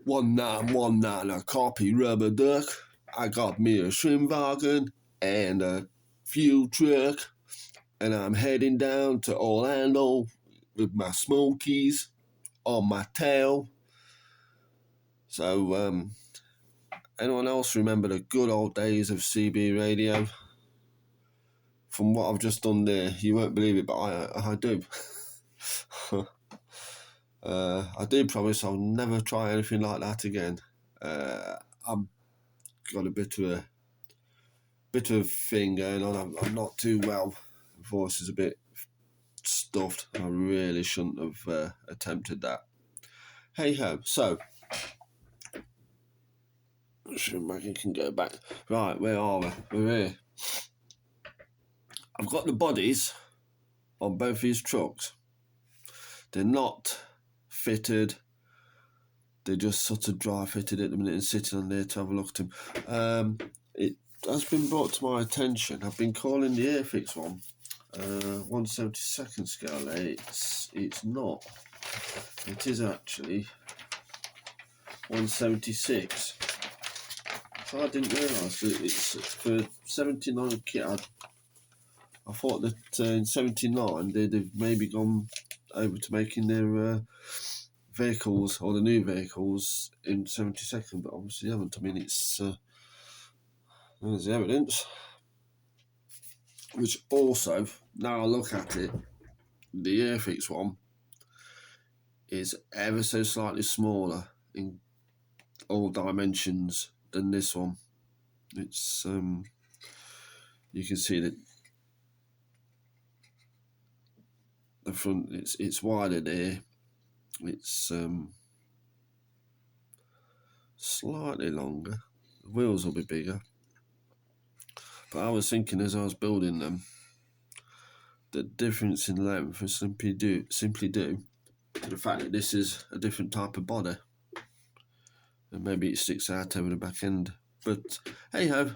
one nine, a copy rubber duck. I got me a Schwimmwagen and a fuel truck, and I'm heading down to Orlando with my smokies on my tail. So, anyone else remember the good old days of CB radio? From what I've just done there, you won't believe it, but I do. I do promise I'll never try anything like that again. I've got a bit of thing going on. I'm not too well. My voice is a bit stuffed. I really shouldn't have attempted that. Hey ho. So, Schumacher can go back. Right, where are we? We're here. I've got the bodies on both these trucks. They're not fitted. They're just sort of dry fitted at the minute and sitting on there to have a look at them. It has been brought to my attention. I've been calling the airfix one 1/72 scale. It's not. It is actually 1/76. So I didn't realise that it's for 79 kit. I thought that in 79 they'd have maybe gone over to making their vehicles, or the new vehicles, in 72nd, but obviously they haven't. I mean, it's there's the evidence. Which also, now I look at it, the Airfix one is ever so slightly smaller in all dimensions than this one. It's you can see that the front it's wider there. It's slightly longer. The wheels will be bigger. But I was thinking as I was building them, the difference in length is simply due to the fact that this is a different type of body. And maybe it sticks out over the back end. But hey ho,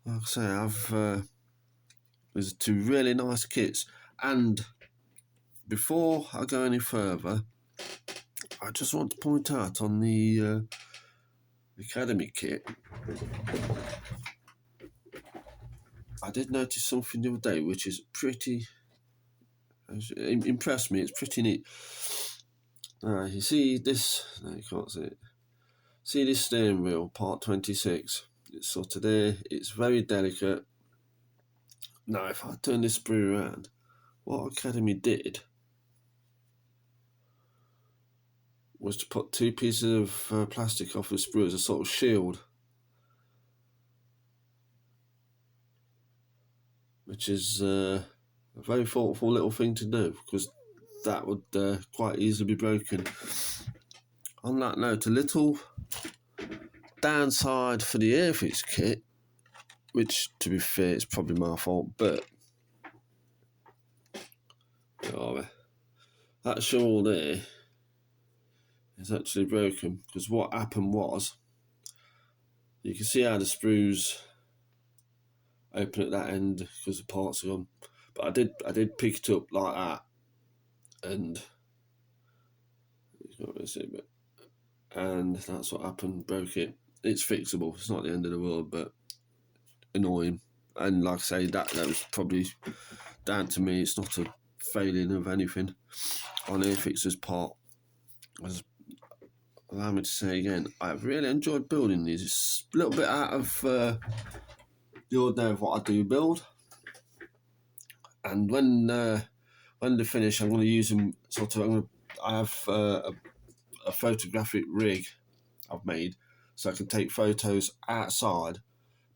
like I say, there's two really nice kits. And before I go any further, I just want to point out on the Academy kit, I did notice something the other day which is pretty impressed me. It's pretty neat. You see this? No, you can't see it. See this steering wheel, part 26. It's sort of there. It's very delicate. Now, if I turn this sprue around, what Academy did was to put two pieces of plastic off the sprue as a sort of shield, which is a very thoughtful little thing to do, because that would quite easily be broken. On that note, a little downside for the Airfix kit, which, to be fair, it's probably my fault, but that shovel there is actually broken, because what happened was, you can see how the sprues open at that end because the parts are gone, but I did pick it up like that, and you can't really see it, and that's what happened, broke it. It's fixable, it's not the end of the world, but annoying. And like I say, that was probably down to me. It's not a failing of anything on Airfix's part. Allow me to say again, I've really enjoyed building these. It's a little bit out of the ordinary of what I do build, and when they finish, I'm going to use them I have a photographic rig I've made, so I can take photos outside,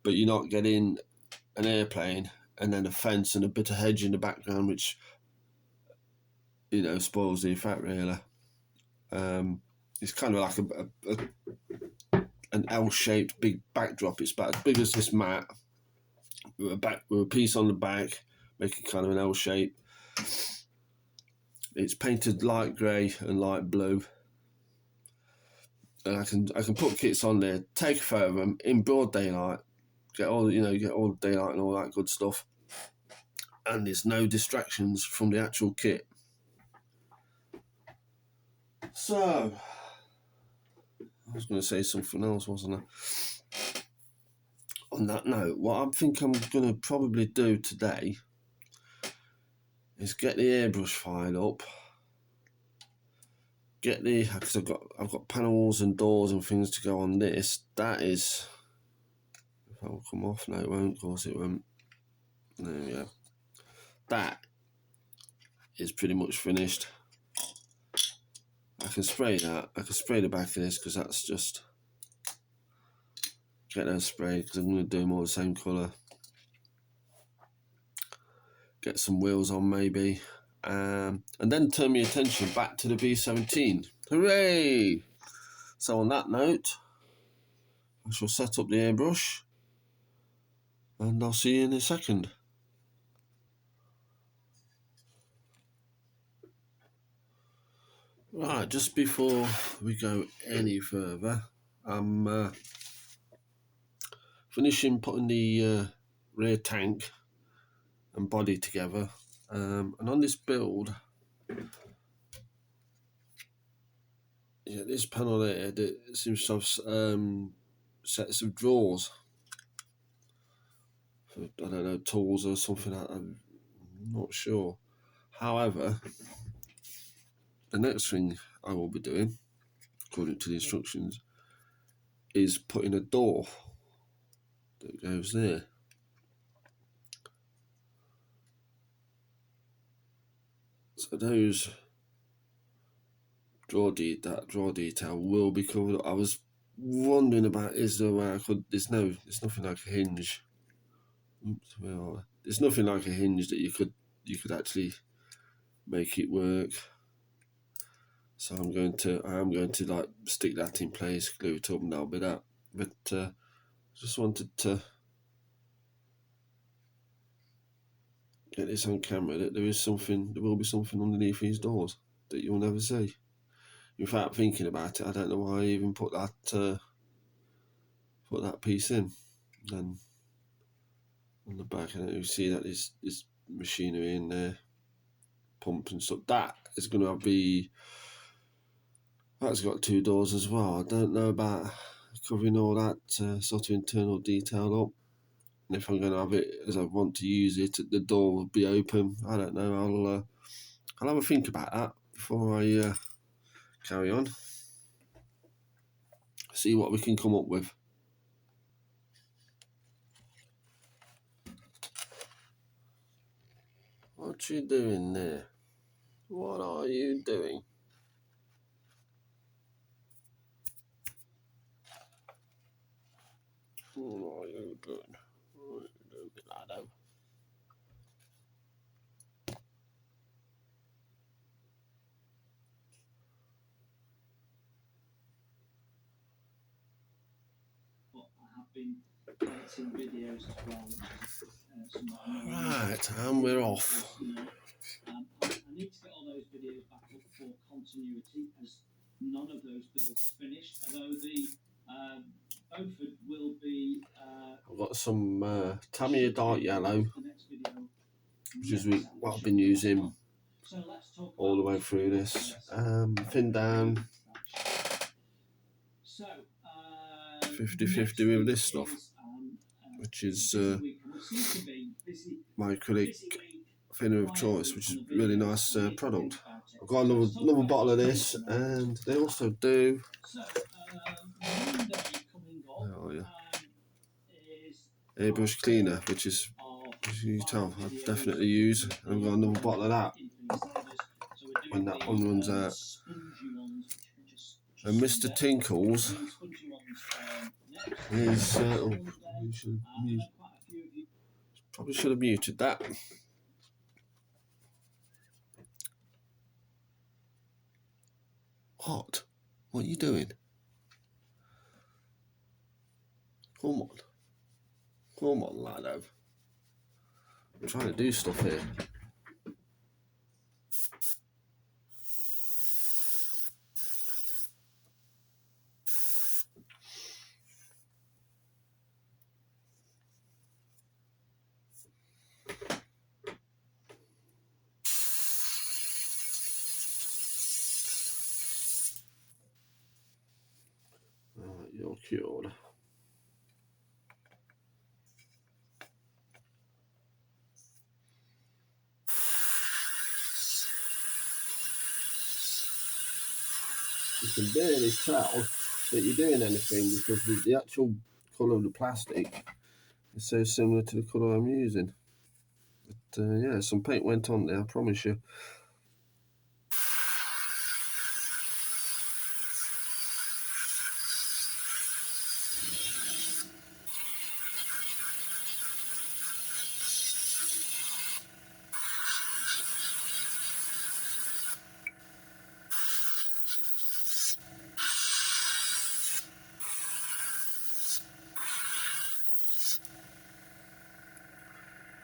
but you're not getting an airplane and then a fence and a bit of hedge in the background, which, you know, spoils the effect really. It's kind of like an L-shaped big backdrop. It's about as big as this mat, with a piece on the back, making kind of an L shape. It's painted light grey and light blue, and I can put kits on there, take a photo of them in broad daylight, get all the daylight and all that good stuff, and there's no distractions from the actual kit. So, I was going to say something else, wasn't I? On that note, what I think I'm going to probably do today is get the airbrush file up, get the, because I've got panels and doors and things to go on this. That is, if that will come off, no it won't, of course it won't. There we go. That is pretty much finished. I can spray that. I can spray the back of this because that's just, get those sprayed because I'm going to do them all the same colour. Get some wheels on maybe, and then turn my attention back to the B17. Hooray! So on that note, I shall set up the airbrush and I'll see you in a second. Right, just before we go any further, I'm finishing putting the rear tank and body together, and on this build, yeah, this panel there, it seems to have sets of drawers for, I don't know, tools or something like that. I'm not sure. However, the next thing I will be doing, according to the instructions, is putting a door that goes there. So those that draw detail will be covered. I was wondering about, is there a way I could, there's nothing like a hinge. Oops, where are we? There's nothing like a hinge that you could actually make it work. So I am going to like stick that in place, glue it up, and that'll be that. But just wanted to get this on camera that there will be something underneath these doors that you'll never see. In fact, thinking about it, I don't know why I even put that piece in. And on the back, and you see that there's machinery in there, pumps and stuff. That is going to be. That's got two doors as well. I don't know about covering all that sort of internal detail up. And if I'm going to have it as I want to use it, the door will be open. I don't know. I'll have a think about that before I carry on. See what we can come up with. What you doing there? What are you doing? What are you doing? What are you doing, laddo? Editing videos as well, right, and we're off. I need to get all those videos back up for continuity, as none of those builds are finished. Although the Beaufort will be. I've got some Tamiya dark yellow, which is what I've been using all the way through this. Thin down. 50-50 with this stuff, which is my acrylic thinner of choice, which is a really nice product. I've got another bottle of this, and they also do. Where are you? Airbrush cleaner, which is, as you can tell, I definitely use. And I've got another bottle of that when that one runs out. And Mr. Tinkles is probably should have muted that. What? What are you doing? Come on. Come on, lad. I'm trying to do stuff here. you're cured. You can barely tell that you're doing anything because the actual colour of the plastic is so similar to the colour I'm using. But yeah, some paint went on there, I promise you.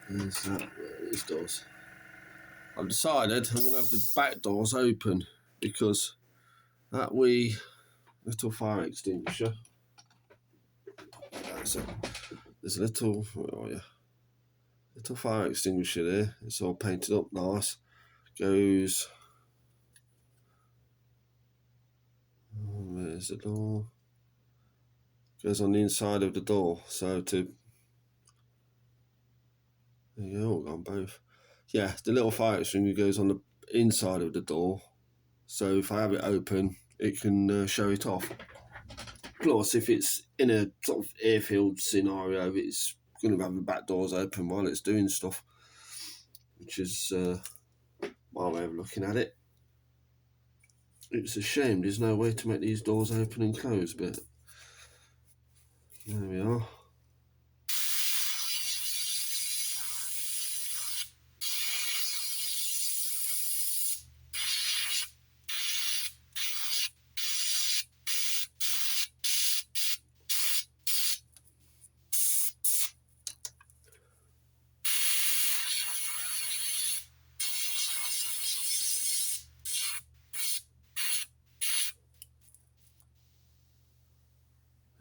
There's that, what this does. I've decided I'm going to have the back doors open because that wee little fire extinguisher, that's it. There's a little, where are you? Little fire extinguisher there. It's all painted up nice. Goes, where's the door? Goes on the inside of the door. So to, there you go, on both. Yeah, the little fire extinguisher goes on the inside of the door. So if I have it open, it can show it off. Plus, if it's in a sort of airfield scenario, it's going to have the back doors open while it's doing stuff, which is my way of looking at it. It's a shame there's no way to make these doors open and close, but there we are.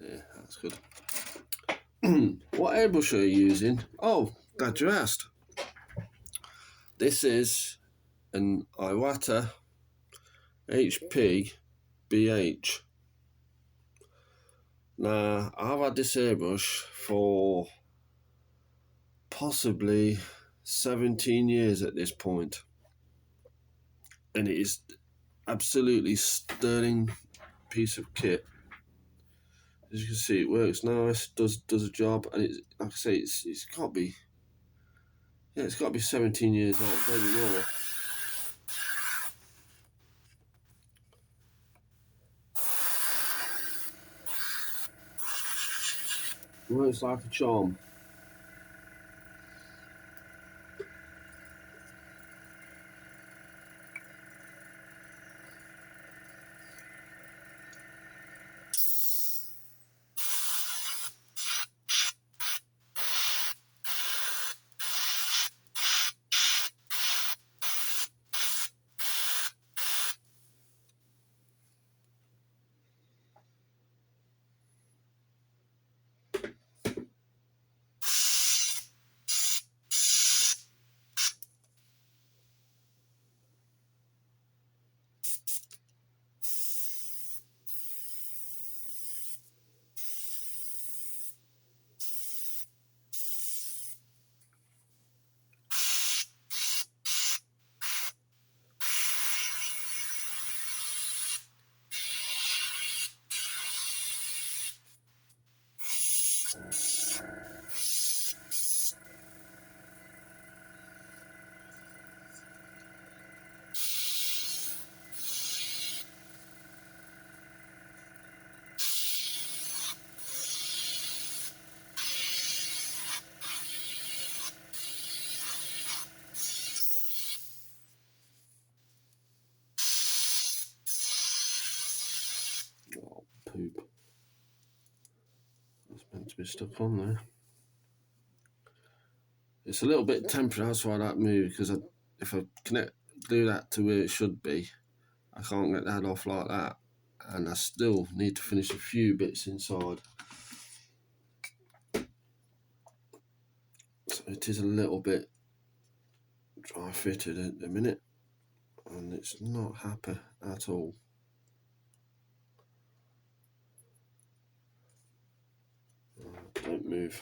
Yeah, that's good. What airbrush are you using? Oh, glad you asked. This is an Iwata HP BH. Now, I've had this airbrush for possibly 17 years at this point, and it is absolutely sterling piece of kit. As you can see, it works nice, does a job, and it's, like I say, it's got to be, yeah, it's got to be 17 years old, maybe more. Works like a charm. Oh, poop. That's meant to be stuck on there. It's a little bit temporary, that's why that move, because if I do that to where it should be, I can't get that off like that. And I still need to finish a few bits inside. So it is a little bit dry fitted at the minute, and it's not happy at all. Don't move.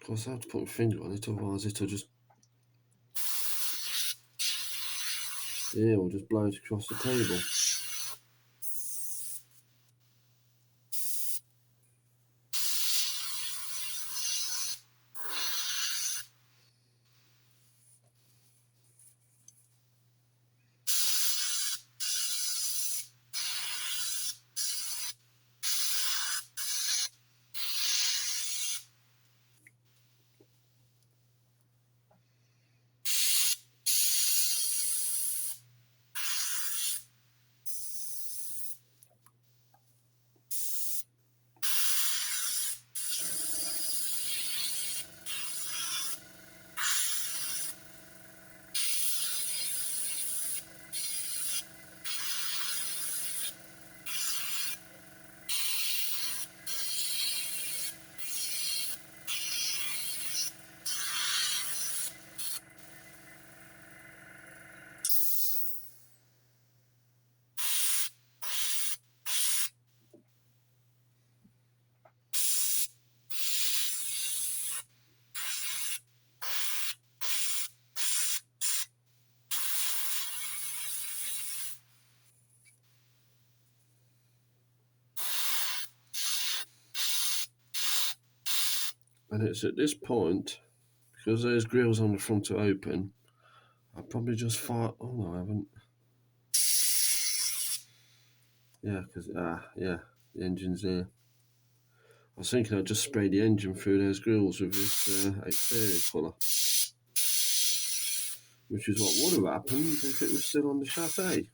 Of course, I have to put my finger on it, otherwise it'll just... Yeah, we'll just blow it across the table. And it's at this point, because those grills on the front are open, I'll probably just fire... Oh no, I haven't. Yeah, because, yeah, the engine's there. I was thinking I'd just spray the engine through those grills with this exterior colour, which is what would have happened if it was still on the chassis.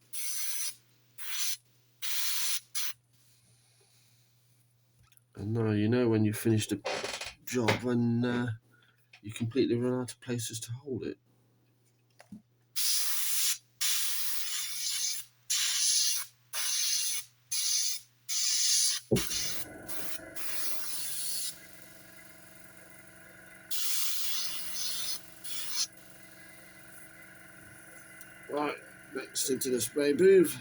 And now you know when you finish the job when you completely run out of places to hold it. Right, next into the spray booth.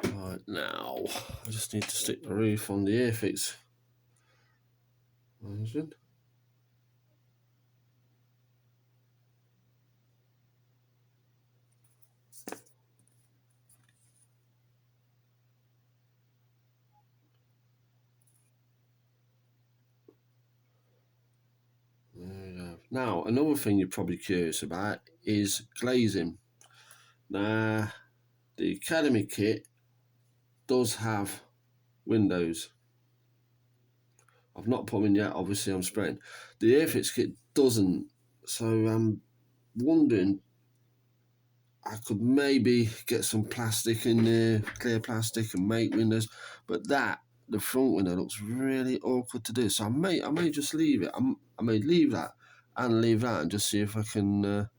Right, now I just need to stick the roof on the airfix version. There we go. Now, another thing you're probably curious about is glazing. Now, the Academy kit does have windows. I've not put them in yet, obviously I'm spraying. The Airfix kit doesn't, so I'm wondering I could maybe get some plastic in there, clear plastic, and make windows, but the front window looks really awkward to do, so I may just leave it. I may leave that and just see if I can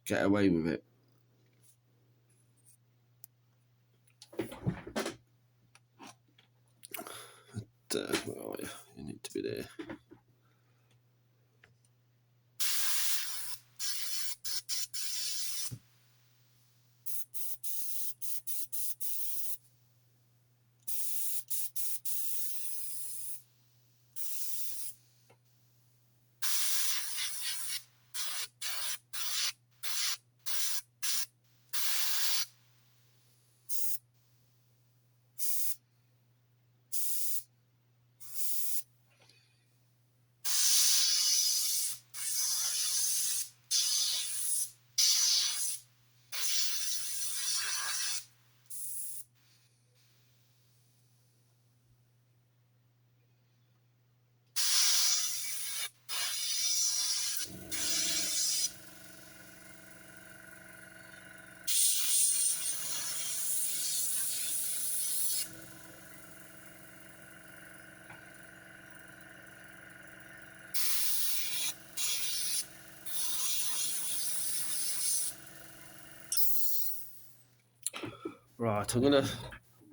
get away with it. Where are you? You need to be there. Right, I'm going to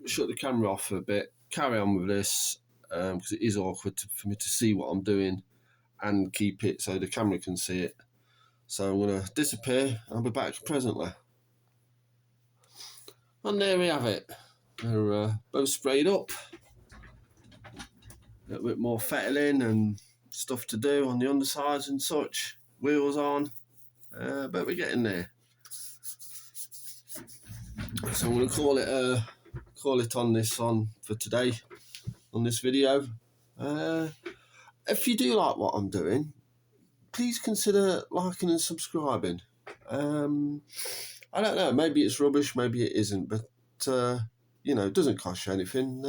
shut the camera off for a bit, carry on with this, because it is awkward for me to see what I'm doing and keep it so the camera can see it. So I'm going to disappear. I'll be back presently. And there we have it. They're both sprayed up. A little bit more fettling and stuff to do on the undersides and such. Wheels on, but we're getting there. So I'm going to call it on this for today on this video. If you do like what I'm doing, please consider liking and subscribing. I don't know, maybe it's rubbish, maybe it isn't, but you know, it doesn't cost you anything.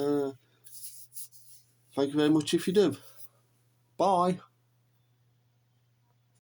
Thank you very much if you do. Bye.